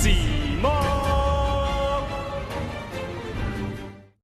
Cimoooooooo.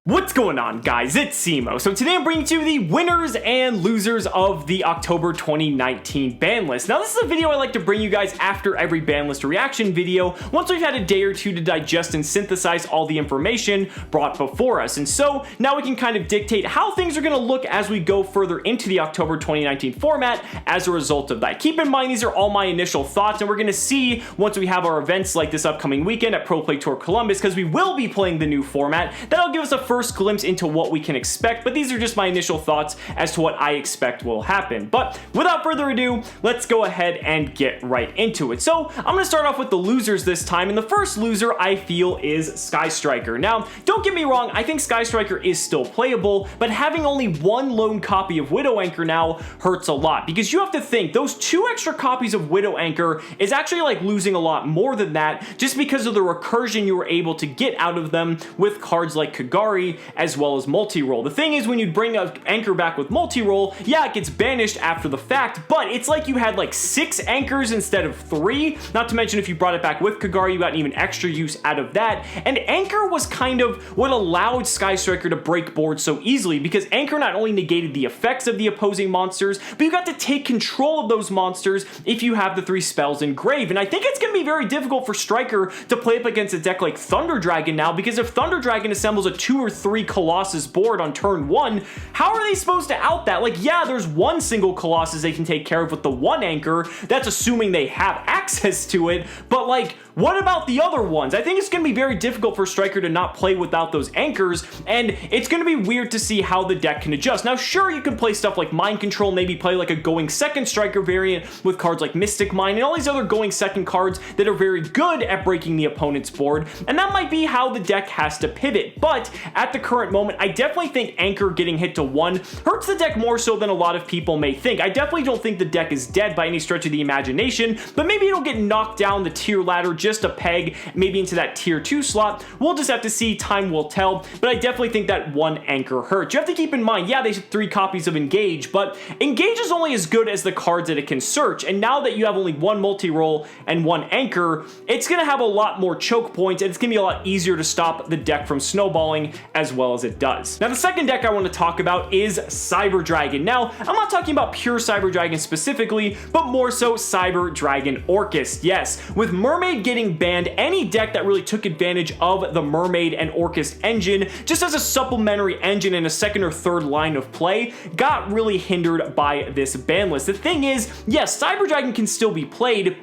What's going on, guys? It's Cimo. So today I'm bringing to you the winners and losers of the October 2019 ban list. Now this is a video I like to bring you guys after every ban list reaction video, once we've had a day or two to digest and synthesize all the information brought before us. And so now we can kind of dictate how things are going to look as we go further into the October 2019 format as a result of that. Keep in mind, these are all my initial thoughts, and we're going to see once we have our events like this upcoming weekend at Pro Play Tour Columbus, because we will be playing the new format. That'll give us a first glimpse into what we can expect, but these are just my initial thoughts as to what I expect will happen. But without further ado, let's go ahead and get right into it. So I'm going to start off with the losers this time, and the first loser I feel is Sky Striker. Now, don't get me wrong, I think Sky Striker is still playable, but having only one lone copy of Widow Anchor now hurts a lot, because you have to think those 2 extra copies of Widow Anchor is actually like losing a lot more than that, just because of the recursion you were able to get out of them with cards like Kagari as well as multi-roll. The thing is, when you bring an anchor back with multi-roll, yeah, it gets banished after the fact, but it's like you had like 6 anchors instead of 3, not to mention if you brought it back with Kagari, you got even extra use out of that, and Anchor was kind of what allowed Sky Striker to break boards so easily, because Anchor not only negated the effects of the opposing monsters, but you got to take control of those monsters if you have the 3 spells in grave, and I think it's going to be very difficult for Striker to play up against a deck like Thunder Dragon now, because if Thunder Dragon assembles a 2 or 3 Colossus board on turn 1, how are they supposed to out that? Like, yeah, there's one single Colossus they can take care of with the 1 anchor, that's assuming they have access to it, but like, what about the other ones? I think it's going to be very difficult for Striker to not play without those anchors, and it's going to be weird to see how the deck can adjust. Now, sure, you can play stuff like Mind Control, maybe play like a going second Striker variant with cards like Mystic Mind and all these other going second cards that are very good at breaking the opponent's board, and that might be how the deck has to pivot, but at the current moment, I definitely think Anchor getting hit to 1 hurts the deck more so than a lot of people may think. I definitely don't think the deck is dead by any stretch of the imagination, but maybe it'll get knocked down the tier ladder just a peg, maybe into that tier 2 slot. We'll just have to see, time will tell, but I definitely think that 1 anchor hurts. You have to keep in mind, yeah, they have 3 copies of Engage, but Engage is only as good as the cards that it can search, and now that you have only 1 multi-roll and 1 anchor, it's going to have a lot more choke points, and it's going to be a lot easier to stop the deck from snowballing as well as it does. Now, the second deck I want to talk about is Cyber Dragon. Now, I'm not talking about pure Cyber Dragon specifically, but more so Cyber Dragon Orcas. Yes, with Mermaid getting banned, any deck that really took advantage of the Mermaid and Orcas engine just as a supplementary engine in a second or third line of play got really hindered by this ban list. The thing is, yes, Cyber Dragon can still be played,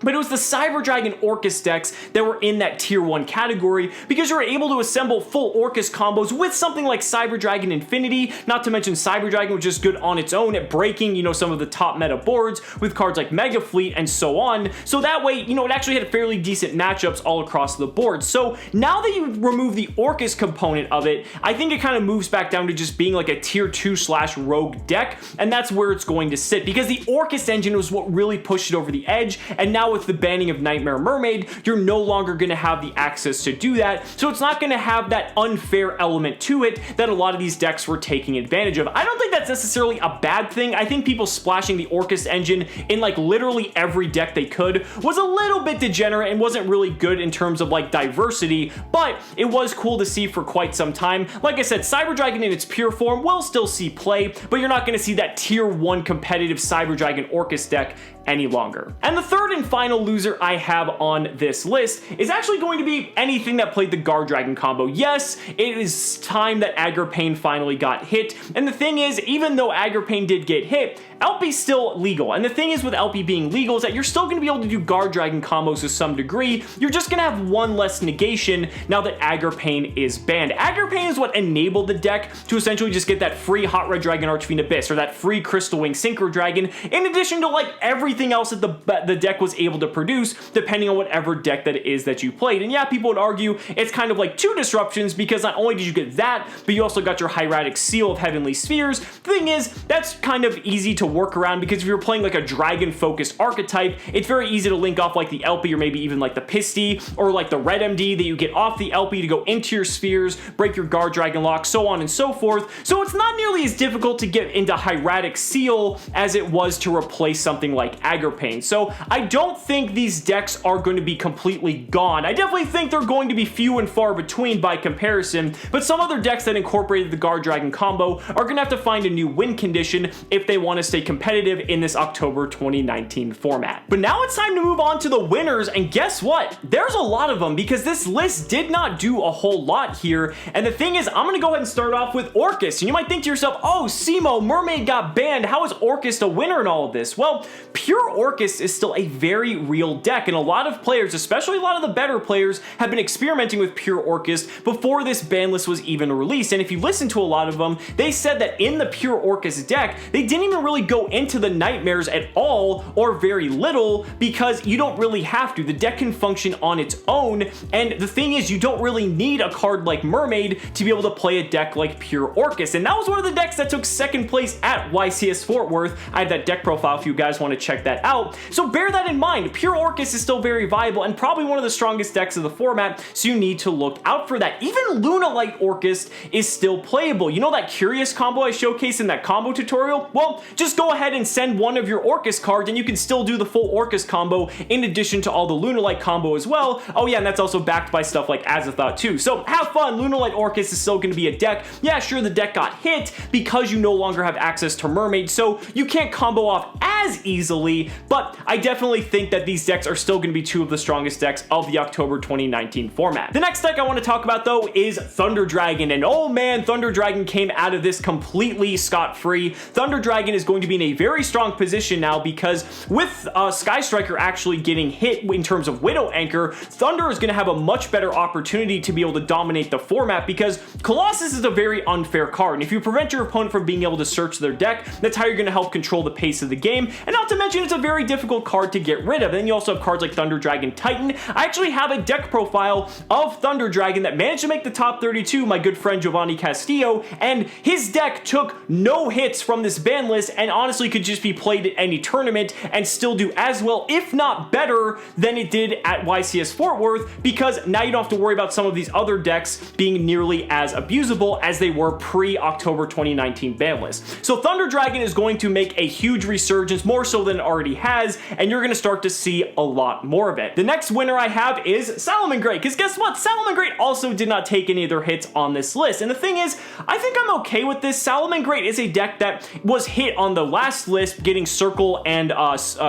but it was the Cyber Dragon Orcas decks that were in that tier 1 category, because you were able to assemble full Orcas combos with something like Cyber Dragon Infinity, not to mention Cyber Dragon, which is good on its own at breaking, you know, some of the top meta boards with cards like Mega Fleet and so on. So that way, you know, it actually had fairly decent matchups all across the board. So now that you remove the Orcas component of it, I think it kind of moves back down to just being like a tier 2/rogue deck, and that's where it's going to sit, because the Orcas engine was what really pushed it over the edge, and now with the banning of Nightmare Mermaid, you're no longer going to have the access to do that, so it's not going to have that unfair element to it that a lot of these decks were taking advantage of. I don't think that's necessarily a bad thing. I think people splashing the Orcas engine in like literally every deck they could was a little bit degenerate and wasn't really good in terms of like diversity, but it was cool to see for quite some time. Like I said, Cyber Dragon in its pure form will still see play, but you're not going to see that tier 1 competitive Cyber Dragon Orcas deck any longer. And the third and final loser I have on this list is actually going to be anything that played the Guard Dragon combo. Yes, it is time that Aggro Pain finally got hit, and the thing is, even though Aggro Pain did get hit, LP's still legal, and the thing is with LP being legal is that you're still going to be able to do Guard Dragon combos to some degree. You're just going to have 1 less negation now that Aggro Pain is banned. Aggro Pain is what enabled the deck to essentially just get that free Hot Red Dragon Archfiend Abyss, or that free Crystal Wing Synchro Dragon, in addition to like everything else that the deck was able to produce, depending on whatever deck that it is that you played. And yeah, people would argue it's kind of like 2 disruptions, because not only did you get that, but you also got your Hieratic Seal of Heavenly Spheres. The thing is, that's kind of easy to work around, because if you're playing like a dragon-focused archetype, it's very easy to link off like the LP, or maybe even like the Pisty, or like the Red MD that you get off the LP to go into your spheres, break your Guard Dragon lock, so on and so forth. So it's not nearly as difficult to get into Hieratic Seal as it was to replace something like Pain. So I don't think these decks are going to be completely gone. I definitely think they're going to be few and far between by comparison, but some other decks that incorporated the Guard Dragon combo are going to have to find a new win condition if they want to stay competitive in this October 2019 format. But now it's time to move on to the winners, and guess what? There's a lot of them because this list did not do a whole lot here, and the thing is, I'm going to go ahead and start off with Orcas, and you might think to yourself, oh, Cimo, Mermaid got banned, how is Orcas a winner in all of this? Well, pure Orcas is still a very real deck, and a lot of players, especially a lot of the better players, have been experimenting with pure Orcas before this ban list was even released, and if you listen to a lot of them, they said that in the pure Orcas deck, they didn't even really go into the nightmares at all, or very little, because you don't really have to. The deck can function on its own, and the thing is, you don't really need a card like Mermaid to be able to play a deck like pure Orcas, and that was one of the decks that took second place at YCS Fort Worth. I have that deck profile if you guys want to check that out, so bear that in mind. Pure Orcas is still very viable and probably one of the strongest decks of the format, so you need to look out for that. Even Lunalight Orcas is still playable. You know that Curious combo I showcased in that combo tutorial? Well, just go ahead and send one of your Orcas cards and you can still do the full Orcas combo in addition to all the Lunalight combo as well. Oh yeah, and that's also backed by stuff like Azathoth too. So have fun. Lunalight Orcas is still going to be a deck. Yeah, sure, the deck got hit because you no longer have access to Mermaid, so you can't combo off as easily, but I definitely think that these decks are still going to be two of the strongest decks of the October 2019 format. The next deck I want to talk about though is Thunder Dragon, and oh man, Thunder Dragon came out of this completely scot-free. Thunder Dragon is going to be in a very strong position now because with Sky Striker actually getting hit in terms of Widow Anchor, Thunder is going to have a much better opportunity to be able to dominate the format because Colossus is a very unfair card, and if you prevent your opponent from being able to search their deck, that's how you're going to help control the pace of the game, and not to mention it's a very difficult card to get rid of. And then you also have cards like Thunder Dragon Titan. I actually have a deck profile of Thunder Dragon that managed to make the top 32, my good friend Giovanni Castillo, and his deck took no hits from this ban list and honestly could just be played at any tournament and still do as well, if not better, than it did at YCS Fort Worth, because now you don't have to worry about some of these other decks being nearly as abusable as they were pre-October 2019 ban list. So Thunder Dragon is going to make a huge resurgence, more so than it already has, and you're going to start to see a lot more of it. The next winner I have is Salomon Grain, because guess what? Salomon Grain also did not take any of their hits on this list, and the thing is, I think I'm okay with this. Salomon Grain is a deck that was hit on the last list, getting Circle and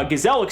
Gazelle,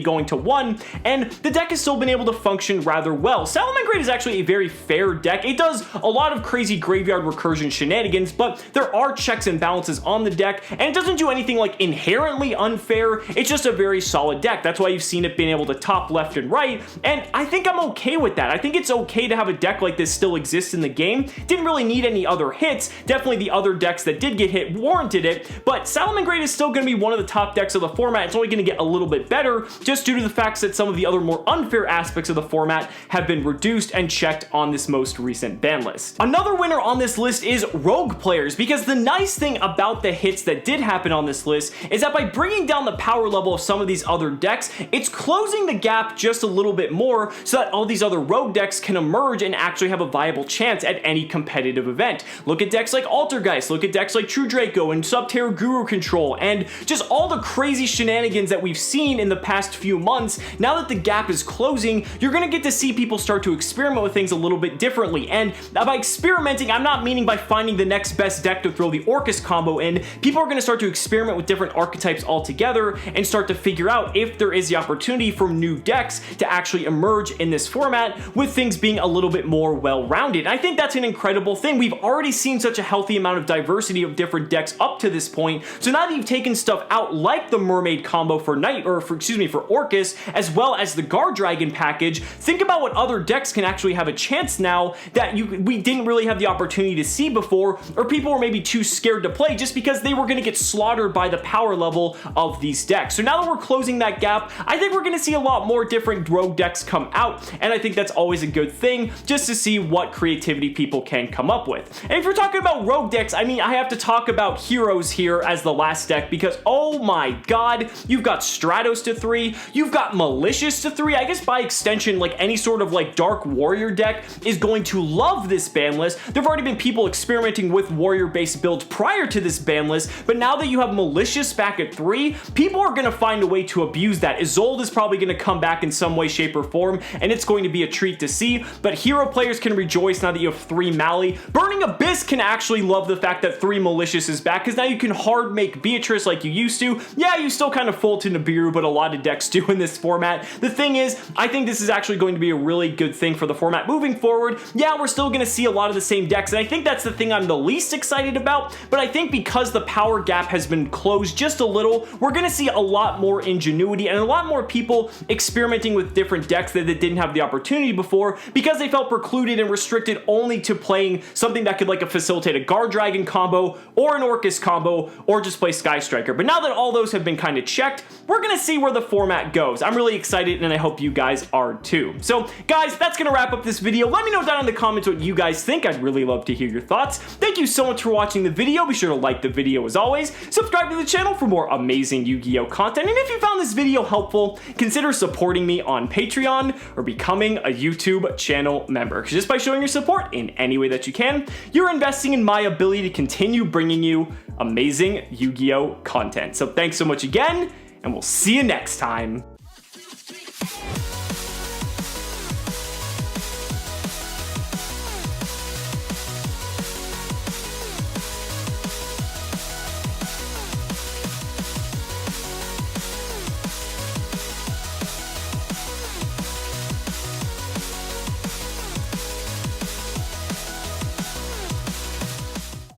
going to 1, and the deck has still been able to function rather well. Salomon Grain is actually a very fair deck. It does a lot of crazy graveyard recursion shenanigans, but there are checks and balances on the deck, and it doesn't do anything like inherently unfair. It's just a very solid deck. That's why you've seen it being able to top left and right, and I think I'm okay with that. I think it's okay to have a deck like this still exist in the game. Didn't really need any other hits. Definitely the other decks that did get hit warranted it, but Salomon Grain is still going to be one of the top decks of the format. It's only going to get a little bit better just due to the fact that some of the other more unfair aspects of the format have been reduced and checked on this most recent ban list. Another winner on this list is Rogue players, because the nice thing about the hits that did happen on this list is that by bringing down the power level of some of these other decks, it's closing the gap just a little bit more so that all these other Rogue decks can emerge and actually have a viable chance at any competitive event. Look at decks like Altergeist, look at decks like True Draco and Subterra Guru Control, and just all the crazy shenanigans that we've seen in the past few months. Now that the gap is closing, you're going to get to see people start to experiment with things a little bit differently, and by experimenting, I'm not meaning by finding the next best deck to throw the Orcas combo in. People are going to start to experiment with different archetypes altogether and start to figure out if there is the opportunity for new decks to actually emerge in this format with things being a little bit more well-rounded. I think that's an incredible thing. We've already seen such a healthy amount of diversity of different decks up to this point, so now that you've taken stuff out like the Mermaid combo for Orcas, as well as the Guard Dragon package, think about what other decks can actually have a chance now that we didn't really have the opportunity to see before, or people were maybe too scared to play just because they were going to get slaughtered by the power level of these decks. So now that we're closing that gap, I think we're going to see a lot more different Rogue decks come out, and I think that's always a good thing, just to see what creativity people can come up with. And if you're talking about Rogue decks, I mean, I have to talk about Heroes here as the last deck, because oh my god, you've got Stratos to 3, you've got Malicious to 3, I guess by extension, like any sort of like Dark Warrior deck is going to love this ban list. There've already been people experimenting with Warrior-based builds prior to this ban list, but now that you have Malicious back at 3, people are going going to find a way to abuse that. Isolde is probably going to come back in some way, shape, or form, and it's going to be a treat to see, but hero players can rejoice now that you have 3 Mally. Burning Abyss can actually love the fact that 3 Malicious is back, because now you can hard make Beatrice like you used to. Yeah, you still kind of fold to Nibiru, but a lot of decks do in this format. The thing is, I think this is actually going to be a really good thing for the format moving forward. Yeah, we're still going to see a lot of the same decks, and I think that's the thing I'm the least excited about, but I think because the power gap has been closed just a little, we're going to see a lot more ingenuity and a lot more people experimenting with different decks that didn't have the opportunity before because they felt precluded and restricted only to playing something that could like facilitate a Guard Dragon combo or an Orcas combo or just play Sky Striker. But now that all those have been kind of checked, we're going to see where the format goes. I'm really excited and I hope you guys are too. So guys, that's going to wrap up this video. Let me know down in the comments what you guys think. I'd really love to hear your thoughts. Thank you so much for watching the video. Be sure to like the video as always. Subscribe to the channel for more amazing Yu-Gi-Oh content. And if you found this video helpful, consider supporting me on Patreon or becoming a YouTube channel member. Just by showing your support in any way that you can, you're investing in my ability to continue bringing you amazing Yu-Gi-Oh content. So thanks so much again, and we'll see you next time.